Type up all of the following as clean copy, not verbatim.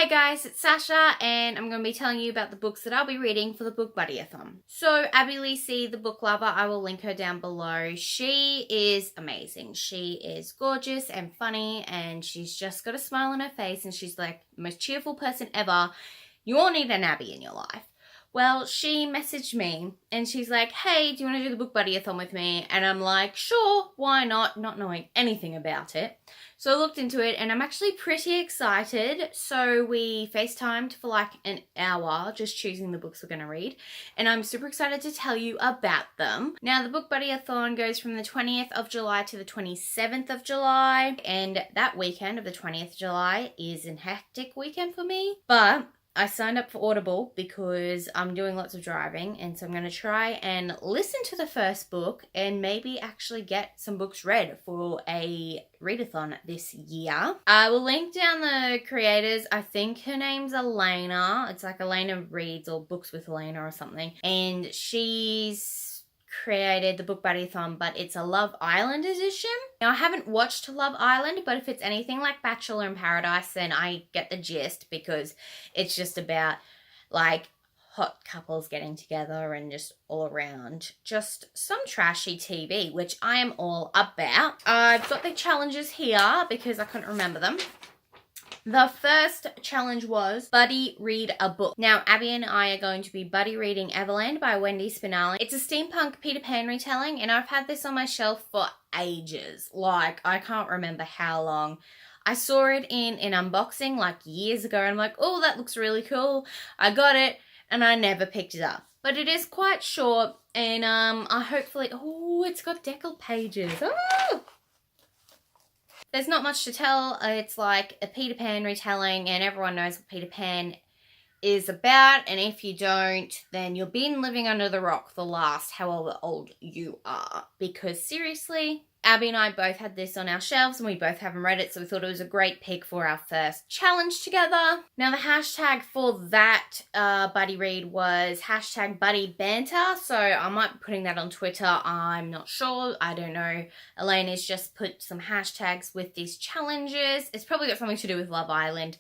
Hey guys, it's Sasha and I'm going to be telling you about the books that I'll be reading for the BookBuddyathon. So Abby Lacey, the book lover, I will link her down below. She is amazing. She is gorgeous and funny and she's just got a smile on her face and she's like the most cheerful person ever. You all need an Abby in your life. Well, she messaged me and she's like, hey, do you want to do the BookBuddyathon with me? And I'm like, sure, why not knowing anything about it. So I looked into it and I'm actually pretty excited. So we FaceTimed for like an hour just choosing the books we're going to read. And I'm super excited to tell you about them. Now, the BookBuddyathon goes from the 20th of July to the 27th of July. And that weekend of the 20th of July is a hectic weekend for me. But I signed up for Audible because I'm doing lots of driving, and so I'm going to try and listen to the first book and maybe actually get some books read for a readathon this year. I will link down the creators. I think her name's Elena. It's like Elena Reads or Books with Elena or something, and she's created the BookBuddyathon, but it's a Love Island edition. Now, I haven't watched Love Island, but if it's anything like Bachelor in Paradise, then I get the gist because it's just about like hot couples getting together and just all around just some trashy TV, which I am all about. I've got the challenges here because I couldn't remember them. The first challenge was buddy read a book. Now, Abby and I are going to be buddy reading Everland by Wendy Spinelli. It's a steampunk Peter Pan retelling, and I've had this on my shelf for ages. Like, I can't remember how long. I saw it in an unboxing like years ago, and I'm like, oh, that looks really cool. I got it, and I never picked it up. But it is quite short, and I hopefully, oh, it's got deckled pages. Oh! There's not much to tell. It's like a Peter Pan retelling and everyone knows what Peter Pan is about. And if you don't, then you've been living under the rock the last however old you are. Because seriously, Abby and I both had this on our shelves and we both haven't read it. So we thought it was a great pick for our first challenge together. Now the hashtag for that buddy read was hashtag buddy banter. So I might be putting that on Twitter. I'm not sure. I don't know. Elena's just put some hashtags with these challenges. It's probably got something to do with Love Island.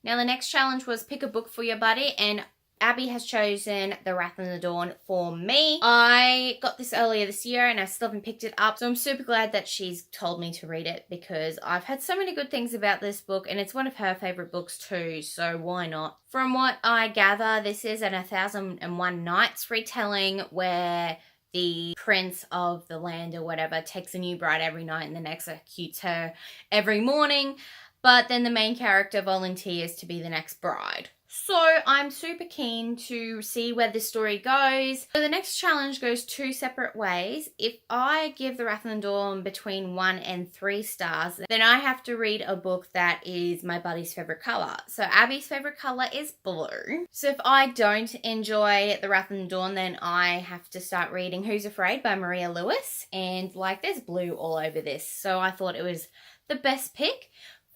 Now the next challenge was pick a book for your buddy, and Abby has chosen The Wrath and the Dawn for me. I got this earlier this year and I still haven't picked it up. So I'm super glad that she's told me to read it because I've had so many good things about this book and it's one of her favourite books too. So why not? From what I gather, this is an 1001 Nights retelling where the prince of the land or whatever takes a new bride every night and then executes her every morning. But then the main character volunteers to be the next bride. So I'm super keen to see where this story goes. So the next challenge goes two separate ways. If I give The Wrath and the Dawn between 1 and 3 stars, then I have to read a book that is my buddy's favourite colour. So Abby's favourite colour is blue. So if I don't enjoy The Wrath and the Dawn, then I have to start reading Who's Afraid by Maria Lewis. And like there's blue all over this. So I thought it was the best pick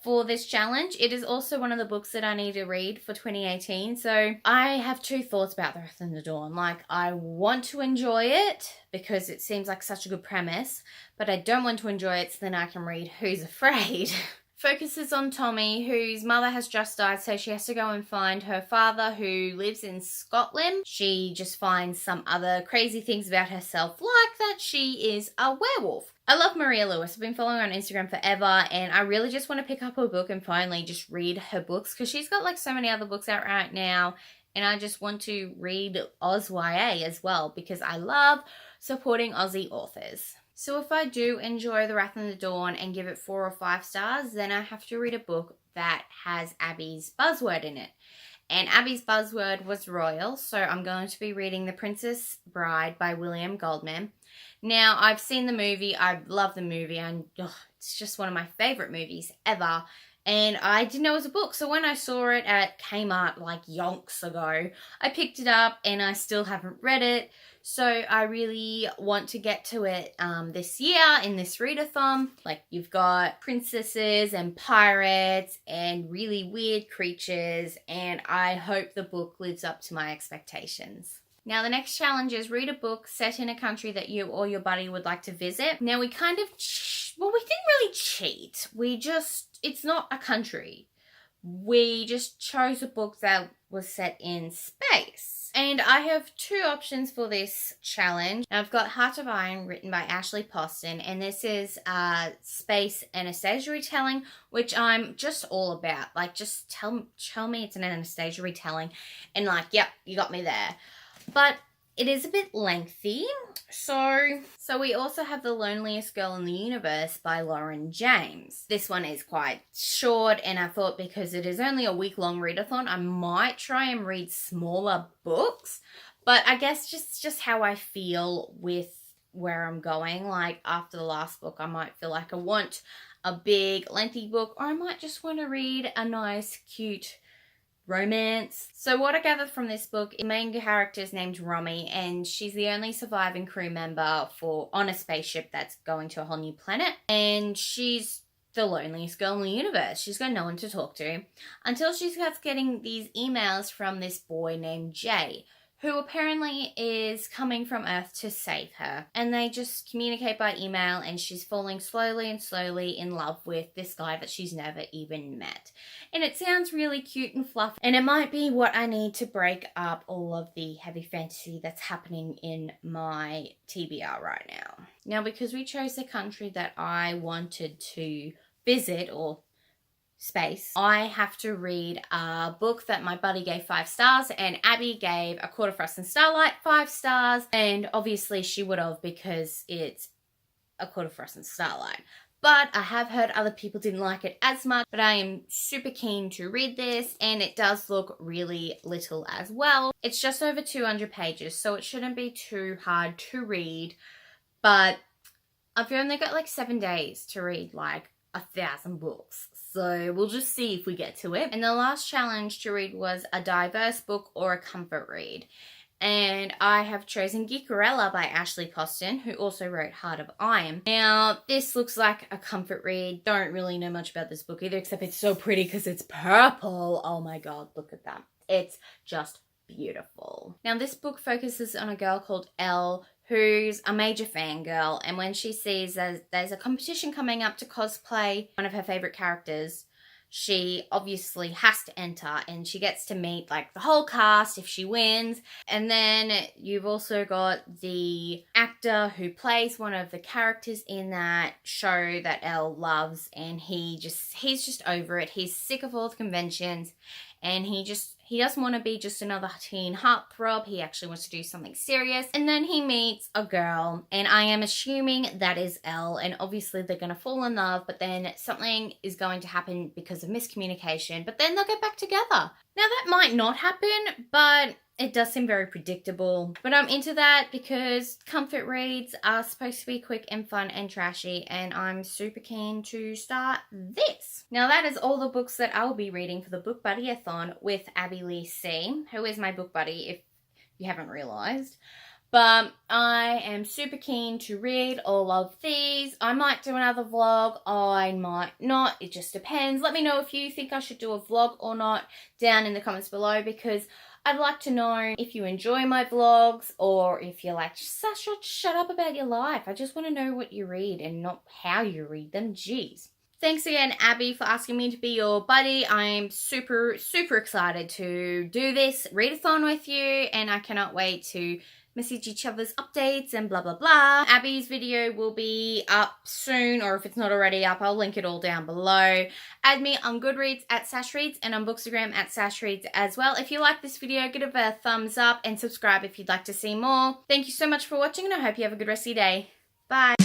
for this challenge. It is also one of the books that I need to read for 2018. So I have two thoughts about The Wrath and the Dawn. Like, I want to enjoy it because it seems like such a good premise, but I don't want to enjoy it so then I can read Who's Afraid. Focuses on Tommy, whose mother has just died, so she has to go and find her father who lives in Scotland. She just finds some other crazy things about herself, like that she is a werewolf. I love Maria Lewis. I've been following her on Instagram forever, and I really just want to pick up her book and finally just read her books, because she's got like so many other books out right now, and I just want to read Oz YA as well, because I love supporting Aussie authors. So if I do enjoy The Wrath and the Dawn and give it 4 or 5 stars, then I have to read a book that has Abby's buzzword in it. And Abby's buzzword was royal, so I'm going to be reading The Princess Bride by William Goldman. Now, I've seen the movie. I love the movie, and it's just one of my favourite movies ever. And I didn't know it was a book, so when I saw it at Kmart like yonks ago, I picked it up and I still haven't read it. So I really want to get to it this year in this readathon. Like, you've got princesses and pirates and really weird creatures, and I hope the book lives up to my expectations. Now, the next challenge is read a book set in a country that you or your buddy would like to visit. Now, we kind of, we didn't really cheat. It's not a country, we just chose a book that was set in space. And I have two options for this challenge. Now, I've got Heart of Iron written by Ashley Poston, and this is space Anastasia retelling, which I'm just all about. Like, just tell me it's an Anastasia retelling, and like, yep, you got me there. But it is a bit lengthy. So we also have The Loneliest Girl in the Universe by Lauren James. This one is quite short, and I thought because it is only a week-long readathon, I might try and read smaller books. But I guess just how I feel with where I'm going. Like, after the last book, I might feel like I want a big, lengthy book, or I might just want to read a nice, cute romance. So what I gathered from this book, the main character is named Romy, and she's the only surviving crew member on a spaceship that's going to a whole new planet, and she's the loneliest girl in the universe. She's got no one to talk to until she starts getting these emails from this boy named Jay, who apparently is coming from Earth to save her. And they just communicate by email, and she's falling slowly and slowly in love with this guy that she's never even met. And it sounds really cute and fluffy, and it might be what I need to break up all of the heavy fantasy that's happening in my TBR right now. Now, because we chose the country that I wanted to visit, or space, I have to read a book that my buddy gave 5 stars, and Abby gave A Quarter Frost and Starlight 5 stars, and obviously she would have, because it's A Quarter Frost and Starlight. But I have heard other people didn't like it as much, but I am super keen to read this, and it does look really little as well. It's just over 200 pages, so it shouldn't be too hard to read, but I've only got like 7 days to read like 1,000 books. So we'll just see if we get to it. And the last challenge to read was a diverse book or a comfort read. And I have chosen Geekerella by Ashley Poston, who also wrote Heart of Iron. Now, this looks like a comfort read. Don't really know much about this book either, except it's so pretty because it's purple. Oh my god, look at that. It's just beautiful. Now, this book focuses on a girl called Elle, who's a major fangirl, and when she sees there's a competition coming up to cosplay one of her favourite characters, she obviously has to enter, and she gets to meet like the whole cast if she wins. And then you've also got the actor who plays one of the characters in that show that Elle loves, and he's just over it. He's sick of all the conventions, and he doesn't want to be just another teen heartthrob. He actually wants to do something serious. And then he meets a girl, and I am assuming that is Elle, and obviously they're going to fall in love, but then something is going to happen because of miscommunication, but then they'll get back together. Now, that might not happen, but it does seem very predictable. But I'm into that because comfort reads are supposed to be quick and fun and trashy, and I'm super keen to start this. Now, that is all the books that I'll be reading for the BookBuddyathon with Abby Lee C, who is my book buddy, if you haven't realised. But I am super keen to read all of these. I might do another vlog, I might not, it just depends. Let me know if you think I should do a vlog or not down in the comments below, because I'd like to know if you enjoy my vlogs, or if you're like, Sasha, shut up about your life. I just want to know what you read and not how you read them. Jeez. Thanks again, Abby, for asking me to be your buddy. I'm super, super excited to do this readathon with you, and I cannot wait to message each other's updates and blah blah blah. Abby's video will be up soon, or if it's not already up, I'll link it all down below. Add me on Goodreads at sashreads, and on Bookstagram at sashreads as well. If you like this video, give it a thumbs up and subscribe if you'd like to see more. Thank you so much for watching, and I hope you have a good rest of your day. Bye.